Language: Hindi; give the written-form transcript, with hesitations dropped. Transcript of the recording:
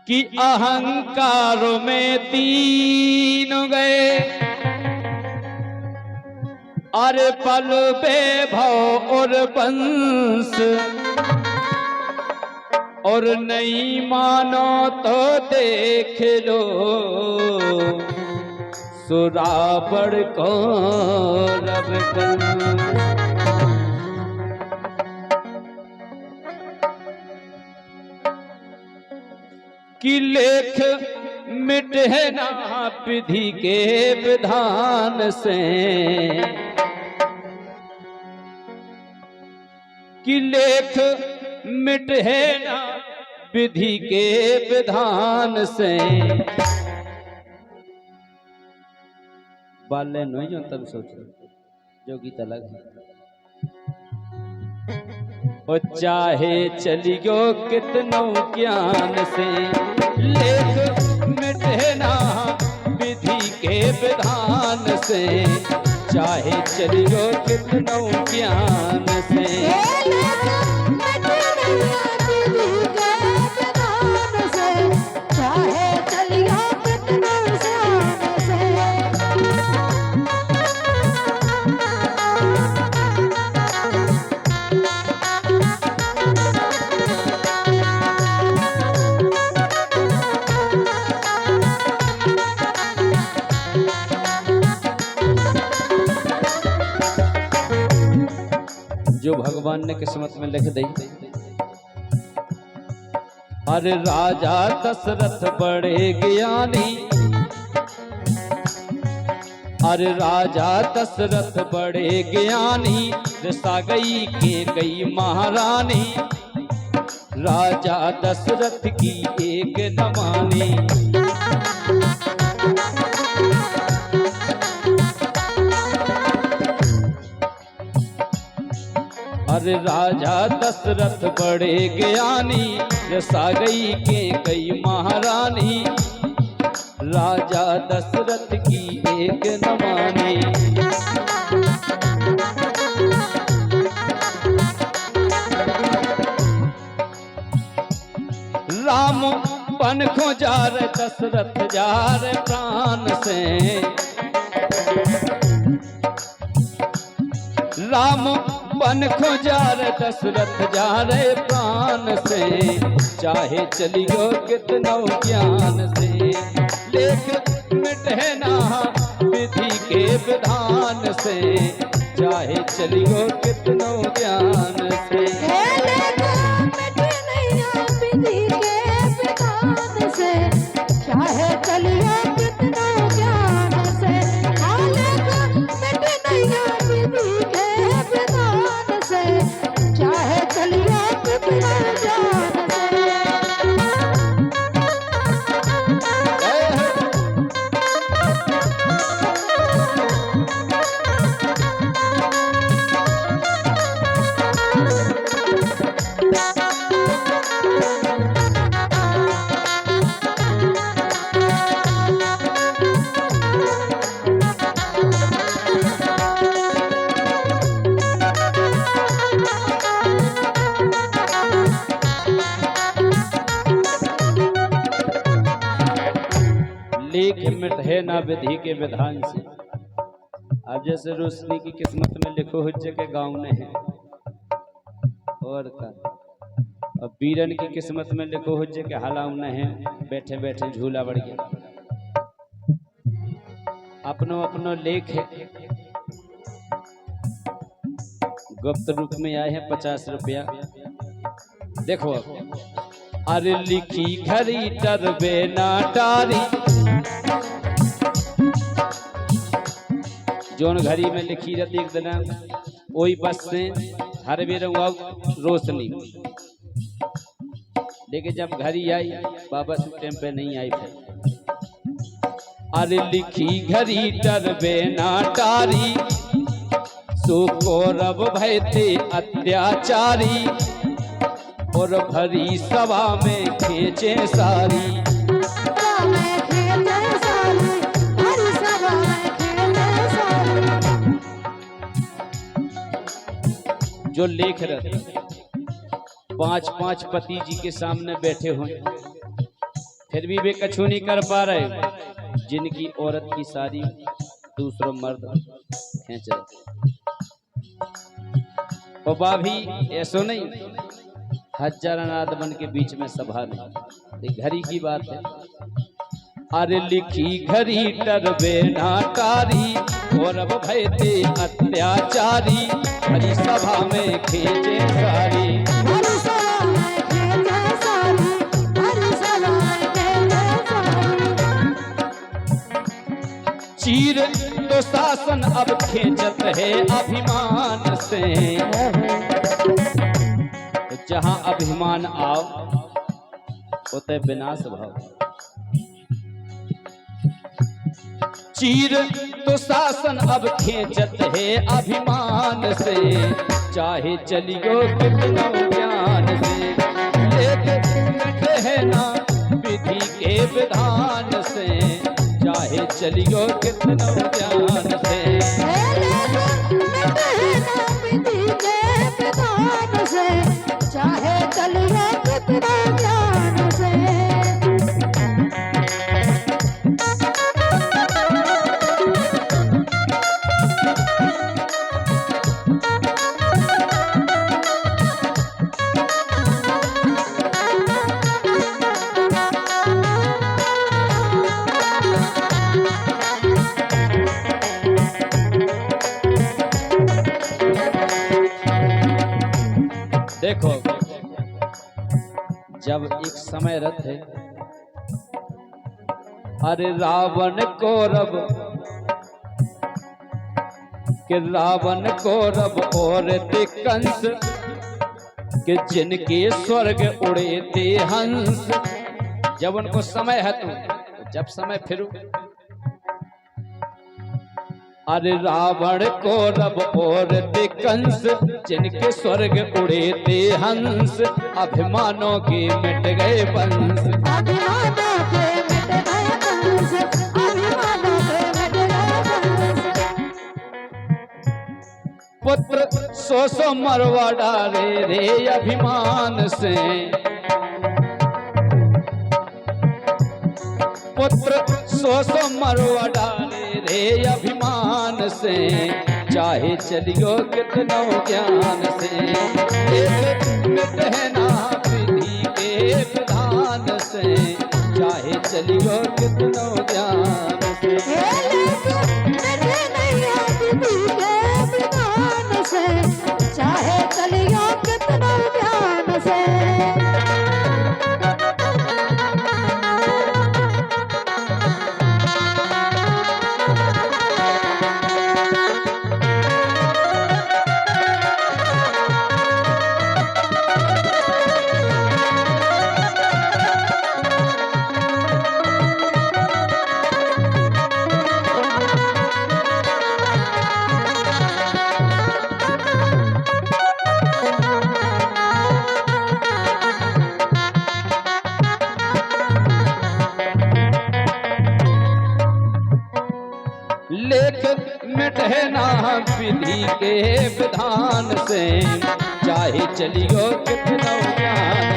कि अहंकार में तीन गए, अरे पल वैभव और वंश, और नहीं मानो तो देख लो सुरावड़ को रब कि लेख मिटे ना विधि के विधान से, कि लेख मिटे ना विधि के विधान से। बाले नहीं जो तब सोचो जो गीत अलग है। और चाहे चलियो कितनों ज्ञान से, लेख मिटे ना विधि के विधान से, चाहे चलियो कितनों ज्ञान से। जो भगवान ने किस्मत में लिख दी। अरे राजा दशरथ बड़े ज्ञानी, अरे राजा दशरथ बड़े ज्ञानी, रिसा गई के गई महारानी, राजा दशरथ की एक न मानी। अरे राजा दशरथ बड़े ज्ञानी, रिसा गई के गई महारानी, राजा दशरथ की एक न मानी। राम बन खो जा रे दशरथ जा रे प्राण से, राम बन खो जा रे दशरथ जा रे प्राण से, चाहे चलियो कितनों ज्ञान से। लेख मिटे ना विधि के विधान से, चाहे चलियो कितनों ज्ञान से। चाहे चलियो कितनों ज्ञान से, विधि के विधान से, चाहे चलियो कितनों ज्ञान से। लेख मिटे ना विधि के विधान से। अब जैसे रोशनी की किस्मत में लिखो हुज्जे के गाँव में है, और का अब बीरन की किस्मत में लिखो हुज्जे के हलाव न है, बैठे बैठे झूला बढ़ गया। अपनो अपनो लेख है, गुप्त रूप में आए हैं 50 रुपया। देखो अरे लिखी घड़ी टरबे ना टारी, जोन घड़ी में लिखी रहती एक दिन वही बस से हर बेर रोशनी, लेकिन जब घड़ी आई वापस टाइम पे नहीं आई फिर। अरे लिखी घड़ी टरबे ना टारी, सो कौरव भय थे अत्याचारी, और भरी सभा में खींचे सारी। जो लेख रहे पांच पांच पति जी के सामने बैठे हुए, फिर भी वे कछु नहीं कर पा रहे। जिनकी औरत की सारी दूसरों मर्द खींच रहे। और भाभी ऐसो नहीं, हजार अनाथ बन के बीच में सभा नहीं, घड़ी की बात है। अरे लिखी घड़ी टरबे ना टारी, और अब भय थे अत्याचारी, हरी सभा में खींचे सारी। हरी सभा में खींचे सारी, हरी सभा में खींचे सारी। चीर तो शासन अब खींचत है अभिमान से, तो जहां अभिमान आओ होते विनाश भाव। चीर तो शासन अब खींचत है अभिमान से, चाहे चलियो कितनो ज्ञान से, लेकिन है ना विधि के विधान से, चाहे चलियो कितनो ज्ञान से। विधि के विधान से, चाहे चलियो कितनो ज्ञान से। देखो, जब एक समय रथ है, अरे रावण कौरव के रावण कौरव और ते कंस के, जिनके स्वर्ग उड़े ते हंस। जब उनको समय है तो जब समय फिर, अरे रावण कौरव और ते कंस, जिनके स्वर्ग उड़े ते हंस, अभिमानों के मिट गए वंश। अभिमानों के मिट गए वंश, अभिमानों के मिट गए वंश। पुत्र सो सो मरवा डाले रे अभिमान से, पुत्र सो सो मरवा डाले रे अभिमान से, चाहे चलियो कितनो ज्ञान से, मिट है ना विधि के विधान से, चाहे चलियो कितनो ज्ञान से। चाहे चलियो कितनो ज्ञान से। लेख मिटे ना विधि के विधान से, चाहे चलियो कितनो ज्ञान